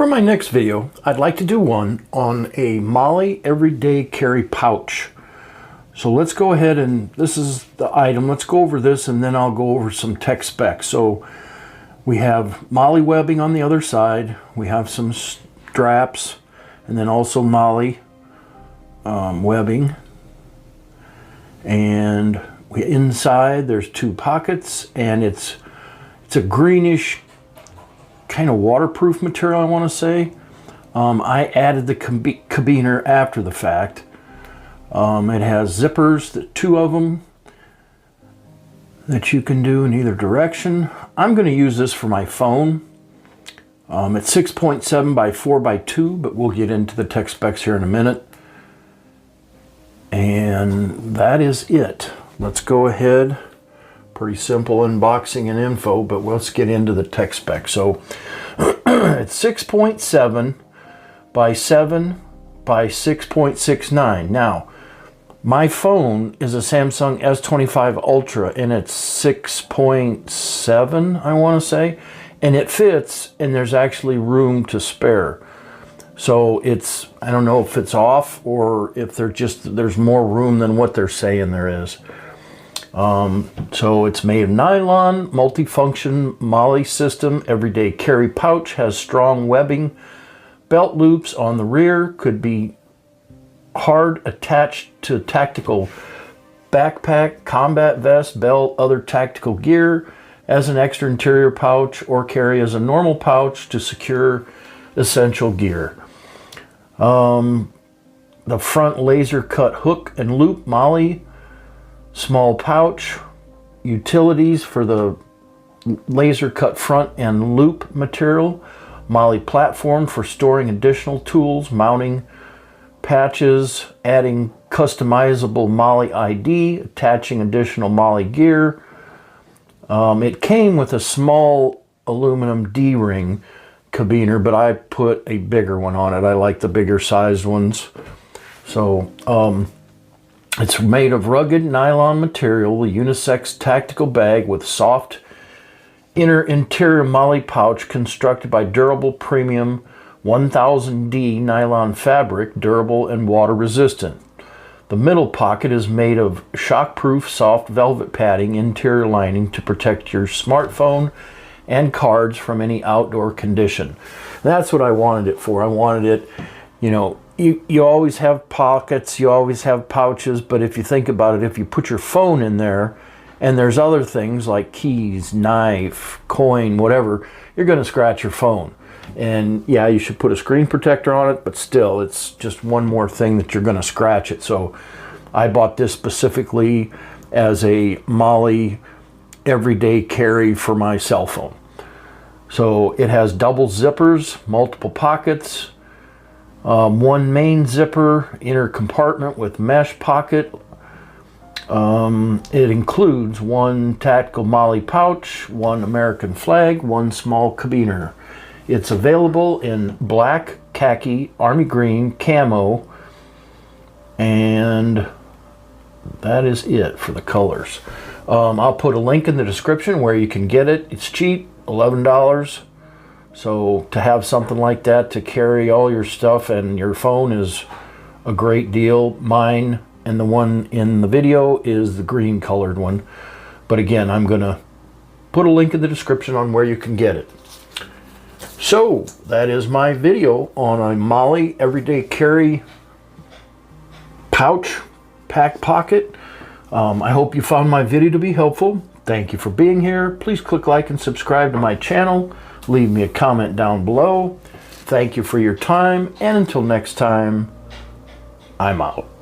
For my next video, I'd like to do one on a Molle everyday carry pouch. So let's go ahead, and this is the item. Let's go over this and then I'll go over some tech specs. So we have Molle webbing on the other side. We have some straps and then also Molle webbing. And inside there's two pockets, and it's a greenish kind of waterproof material, I want to say. I added the carabiner after the fact. It has zippers, two of them, that you can do in either direction. I'm going to use this for my phone. It's 6.7 by 4 by 2, but we'll get into the tech specs here in a minute. And that is it. Let's go ahead. Pretty simple unboxing and info, but let's get into the tech specs. So it's 6.7 by 7 by 6.69. Now, my phone is a Samsung S25 Ultra, and it's 6.7, I want to say, and it fits, and there's actually room to spare. So it's, I don't know if it's off or if there's more room than what they're saying there is. So it's made of nylon, multifunction Molle System everyday carry pouch, has strong webbing, belt loops on the rear, could be hard attached to tactical backpack, combat vest, belt, other tactical gear, as an extra interior pouch, or carry as a normal pouch to secure essential gear. The front laser cut hook and loop Molle, small pouch, utilities for the laser cut front and loop material, Molle platform for storing additional tools, mounting patches, adding customizable Molle ID, attaching additional Molle gear. It came with a small aluminum D-ring carabiner, but I put a bigger one on it. I like the bigger sized ones. So it's made of rugged nylon material, a unisex tactical bag with soft interior Molle pouch constructed by durable premium 1000D nylon fabric, durable and water resistant. The middle pocket is made of shockproof soft velvet padding interior lining to protect your smartphone and cards from any outdoor condition. That's what I wanted it for. I wanted it, you know, you always have pockets, you always have pouches, but if you think about it, if you put your phone in there and there's other things like keys, knife, coin, whatever, you're going to scratch your phone. And yeah, you should put a screen protector on it, but still, it's just one more thing that you're going to scratch it. So I bought this specifically as a Molle everyday carry for my cell phone. So it has double zippers, multiple pockets, one main zipper, inner compartment with mesh pocket. It includes one tactical Molle pouch, one American flag, one small carabiner. It's available in black, khaki, army green, camo, and that is it for the colors. I'll put a link in the description where you can get it. It's cheap, $11. So to have something like that to carry all your stuff and your phone is a great deal. Mine and the one in the video is the green colored one. But again, I'm going to put a link in the description on where you can get it. So that is my video on a Molle everyday carry pouch pack pocket. I hope you found my video to be helpful. Thank you for being here. Please click like and subscribe to my channel. Leave me a comment down below. Thank you for your time, and until next time, I'm out.